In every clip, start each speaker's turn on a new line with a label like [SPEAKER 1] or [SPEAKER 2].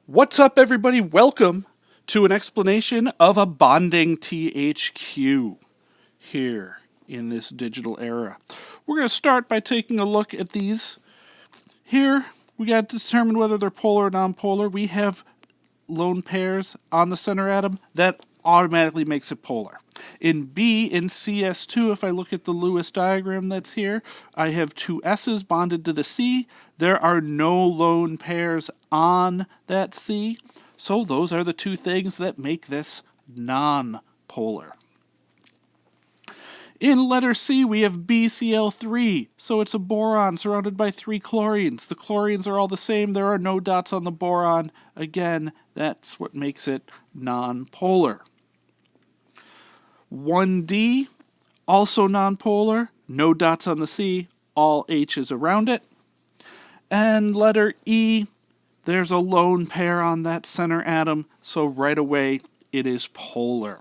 [SPEAKER 1] What's up, everybody? Welcome to an explanation of a bonding THQ here in this digital era. We're going to start by taking a look at these. Here, we got to determine whether they're polar or nonpolar. We have lone pairs on the center atom. That automatically makes it polar. In CS2, if I look at the Lewis diagram that's here, I have two S's bonded to the C. There are no lone pairs on that C. So those are the two things that make this non-polar. In letter C, we have BCl3, so it's a boron surrounded by three chlorines. The chlorines are all the same. There are no dots on the boron. Again, that's what makes it nonpolar. 1D, also nonpolar. No dots on the C. All H's around it. And letter E, there's a lone pair on that center atom, so right away it is polar.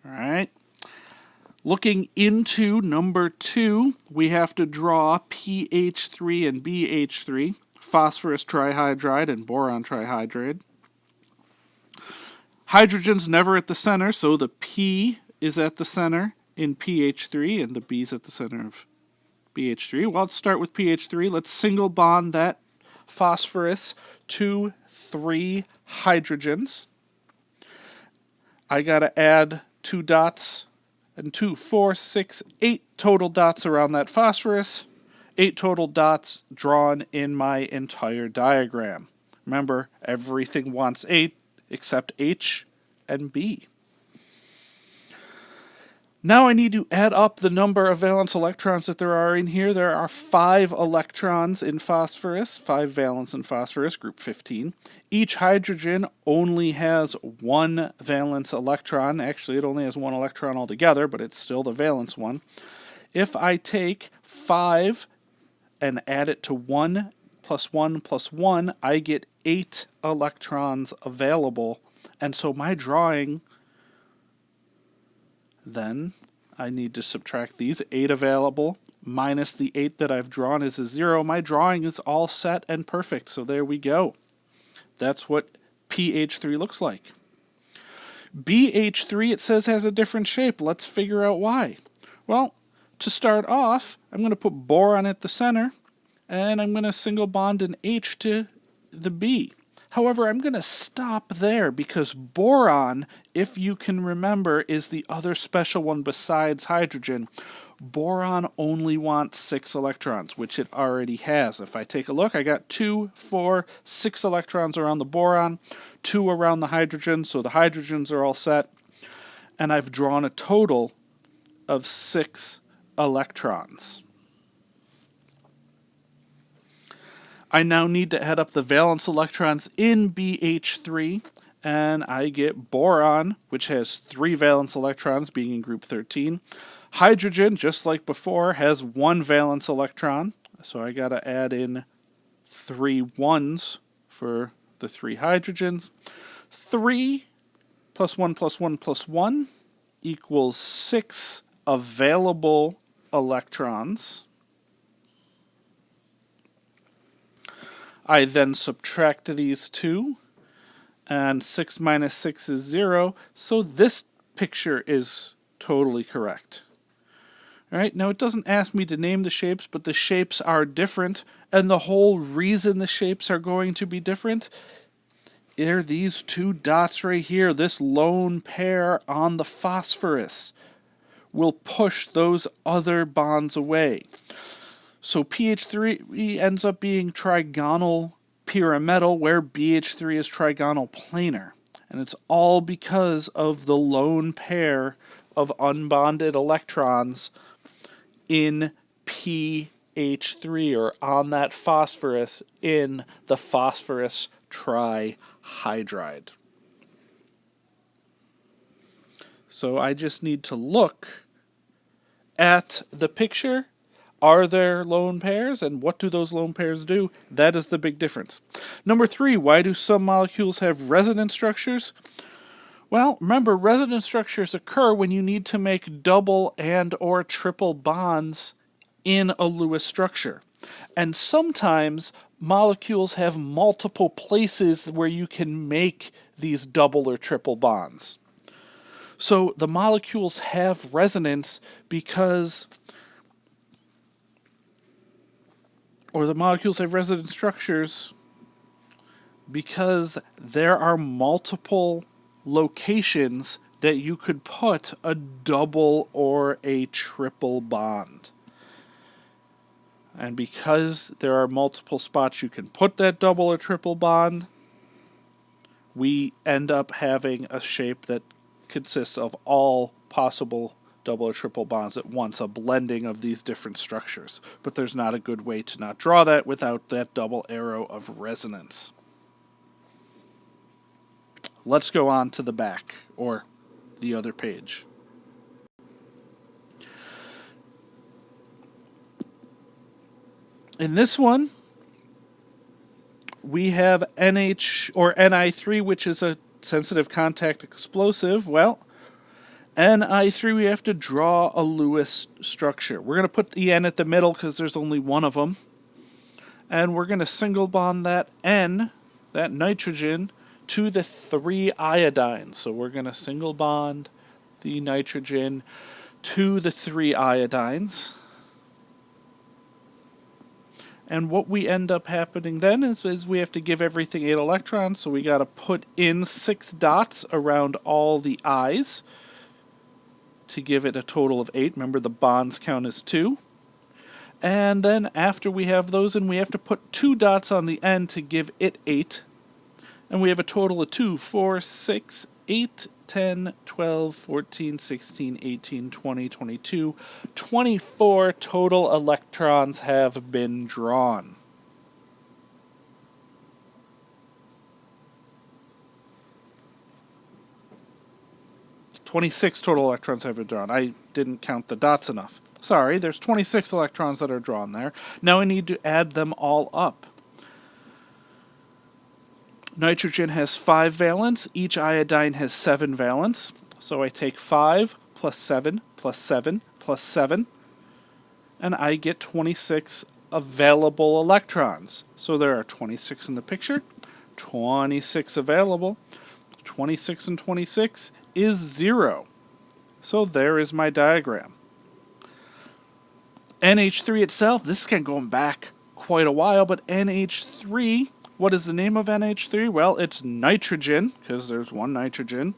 [SPEAKER 1] All right. Looking into number 2, we have to draw PH3 and BH3, phosphorus trihydride and boron trihydride. Hydrogen's never at the center, so the P is at the center in PH3 and the B is at the center of BH3. Well, let's start with PH3. Let's single bond that phosphorus to 3 hydrogens. I got to add 2 dots. And 2, 4, 6, 8 total dots around that phosphorus. 8 total dots drawn in my entire diagram. Remember, everything wants 8 except H and B. Now I need to add up the number of valence electrons that there are in here. There are 5 electrons in phosphorus, 5 valence in phosphorus, group 15. Each hydrogen only has 1 valence electron. Actually, it only has 1 electron altogether, but it's still the valence one. If I take 5 and add it to 1 plus 1 plus 1, I get 8 electrons available. And so my drawing, then I need to subtract these. 8 available minus the 8 that I've drawn is a 0. My drawing is all set and perfect, so there we go. That's what PH3 looks like. BH3, it says, has a different shape. Let's figure out why. Well, to start off, I'm going to put boron at the center, and I'm going to single bond an H to the B. However, I'm going to stop there because boron, if you can remember, is the other special one besides hydrogen. Boron only wants 6 electrons, which it already has. If I take a look, I got 2, 4, 6 electrons around the boron, 2 around the hydrogen, so the hydrogens are all set. And I've drawn a total of 6 electrons. I now need to add up the valence electrons in BH3, and I get boron, which has 3 valence electrons, being in group 13. Hydrogen, just like before, has 1 valence electron, so I got to add in 3 1s for the 3 hydrogens. 3 plus 1 plus 1 plus 1 equals 6 available electrons. I then subtract these 2, and 6 minus 6 is 0, so this picture is totally correct. All right, now it doesn't ask me to name the shapes, but the shapes are different, and the whole reason the shapes are going to be different are these 2 dots right here. This lone pair on the phosphorus will push those other bonds away. So PH3 ends up being trigonal pyramidal, where BH3 is trigonal planar. And it's all because of the lone pair of unbonded electrons in PH3, or on that phosphorus in the phosphorus trihydride. So I just need to look at the picture. Are there lone pairs, and what do those lone pairs do? That is the big difference. Number 3, why do some molecules have resonance structures? Well, remember, resonance structures occur when you need to make double and or triple bonds in a Lewis structure. And sometimes molecules have multiple places where you can make these double or triple bonds. So the molecules have resonance because, or the molecules have resonance structures because there are multiple locations that you could put a double or a triple bond. And because there are multiple spots you can put that double or triple bond, we end up having a shape that consists of all possible double or triple bonds at once, a blending of these different structures. But there's not a good way to not draw that without that double arrow of resonance. Let's go on to the back, or the other page. In this one, we have NH or Ni3, which is a sensitive contact explosive. Well, Ni3, we have to draw a Lewis structure. We're going to put the N at the middle because there's only one of them. And we're going to single bond that N, that nitrogen, to the 3 iodines. So we're going to single bond the nitrogen to the 3 iodines. And what we end up happening then is we have to give everything 8 electrons, so we got to put in 6 dots around all the I's to give it a total of 8. Remember, the bonds count as 2. And then after we have those in, we have to put 2 dots on the end to give it 8. And we have a total of 2, 4, 6, 8, 10, 12, 14, 16, 18, 20, 22, 24 total electrons have been drawn. "26 total electrons have been drawn." I didn't count the dots enough. Sorry, there's 26 electrons that are drawn there. Now I need to add them all up. Nitrogen has 5 valence. Each iodine has 7 valence. So I take 5 plus 7 plus 7 plus 7, and I get 26 available electrons. So there are 26 in the picture, 26 available. 26 and 26 is 0. So there is my diagram. NH3 itself, this is kind of going back quite a while, but NH3, what is the name of NH3? Well, it's nitrogen, because there's one nitrogen,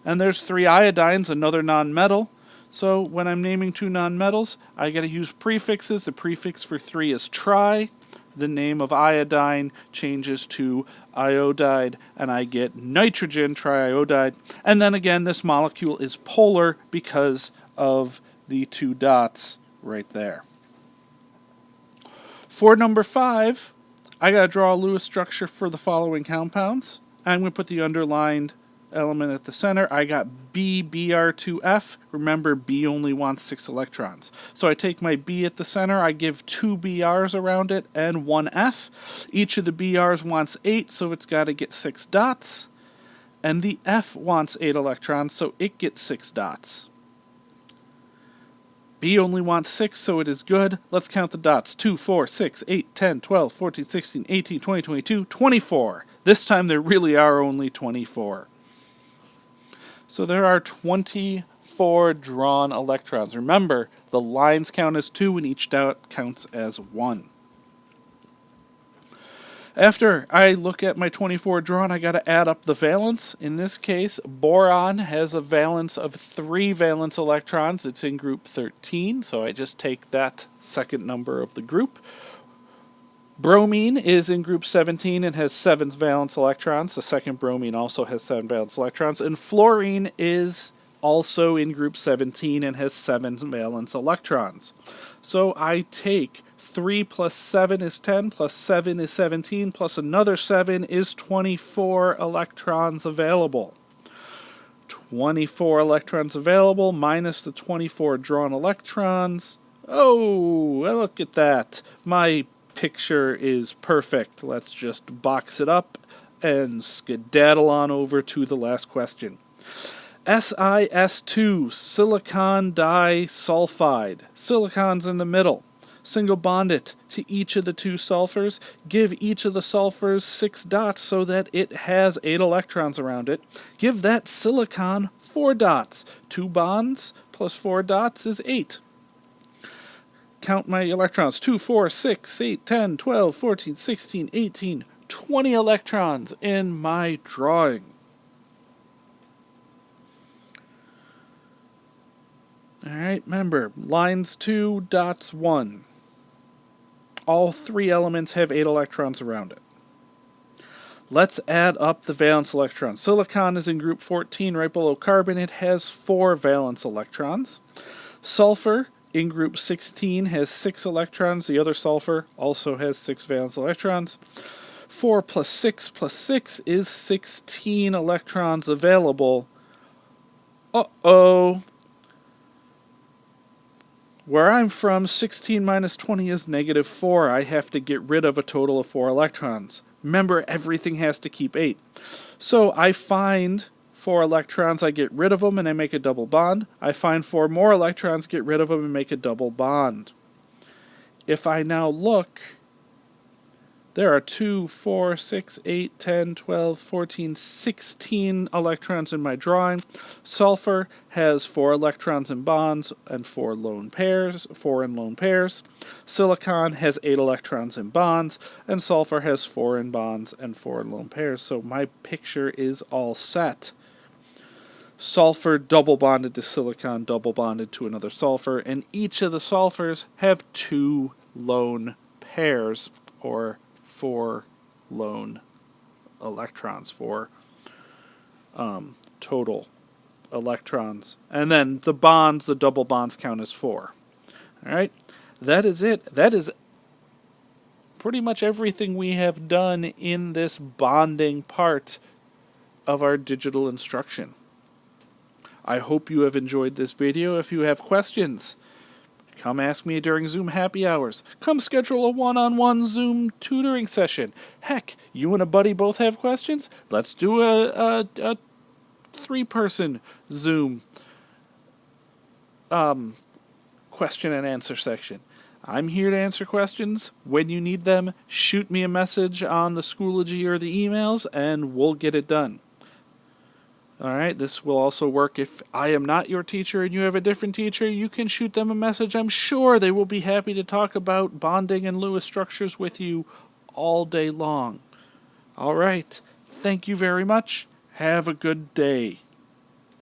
[SPEAKER 1] and there's 3 iodines, another nonmetal. So when I'm naming 2 nonmetals, I got to use prefixes. The prefix for 3 is tri. The name of iodine changes to iodide, and I get nitrogen triiodide. And then again, this molecule is polar because of the 2 dots right there. For number 5, I got to draw a Lewis structure for the following compounds. I'm going to put the underlined element at the center. I got B, Br2F. Remember, B only wants 6 electrons. So I take my B at the center, I give 2 Brs around it, and 1 F. Each of the Brs wants 8, so it's got to get 6 dots. And the F wants 8 electrons, so it gets 6 dots. B only wants 6, so it is good. Let's count the dots. 2, 4, 6, 8, 10, 12, 14, 16, 18, 20, 22, 24. This time there really are only 24. So there are 24 drawn electrons. Remember, the lines count as 2 and each dot counts as 1. After I look at my 24 drawn, I got to add up the valence. In this case, boron has a valence of 3 valence electrons. It's in group 13, so I just take that second number of the group. Bromine is in group 17 and has 7 valence electrons. The second bromine also has 7 valence electrons. And fluorine is also in group 17 and has 7 valence electrons. So I take 3 plus 7 is 10, plus 7 is 17, plus another 7 is 24 electrons available. 24 electrons available minus the 24 drawn electrons. Oh, look at that. My picture is perfect. Let's just box it up and skedaddle on over to the last question. SiS2, silicon disulfide. Silicon's in the middle. Single bond it to each of the 2 sulfurs. Give each of the sulfurs 6 dots so that it has 8 electrons around it. Give that silicon 4 dots. 2 bonds plus 4 dots is 8. Count my electrons. 2, 4, 6, 8, 10, 12, 14, 16, 18, 20 electrons in my drawing. Alright, remember, lines 2, dots 1. All 3 elements have 8 electrons around it. Let's add up the valence electrons. Silicon is in group 14, right below carbon. It has 4 valence electrons. Sulfur in group 16 has 6 electrons. The other sulfur also has 6 valence electrons. 4 plus 6 is 16 electrons available. Uh-oh. Where I'm from, 16 minus 20 is negative 4. I have to get rid of a total of 4 electrons. Remember, everything has to keep 8. So I find 4 electrons, I get rid of them, and I make a double bond. I find 4 more electrons, get rid of them, and make a double bond. If I now look, there are 2, 4, 6, 8, 10, 12, 14, 16 electrons in my drawing. Sulfur has 4 electrons in bonds and 4 lone pairs, 4 in lone pairs. Silicon has 8 electrons in bonds, and sulfur has 4 in bonds and 4 in lone pairs. So my picture is all set. Sulfur double bonded to silicon, double bonded to another sulfur, and each of the sulfurs have 2 lone pairs, or 4 lone electrons, 4 total electrons. And then the bonds, the double bonds count as 4. Alright, that is it. That is pretty much everything we have done in this bonding part of our digital instruction. I hope you have enjoyed this video. If you have questions, come ask me during Zoom happy hours. Come schedule a one-on-one Zoom tutoring session. Heck, you and a buddy both have questions? Let's do a 3-person Zoom question and answer section. I'm here to answer questions. When you need them, shoot me a message on the Schoology or the emails, and we'll get it done. Alright, this will also work if I am not your teacher and you have a different teacher. You can shoot them a message. I'm sure they will be happy to talk about bonding and Lewis structures with you all day long. Alright, thank you very much. Have a good day.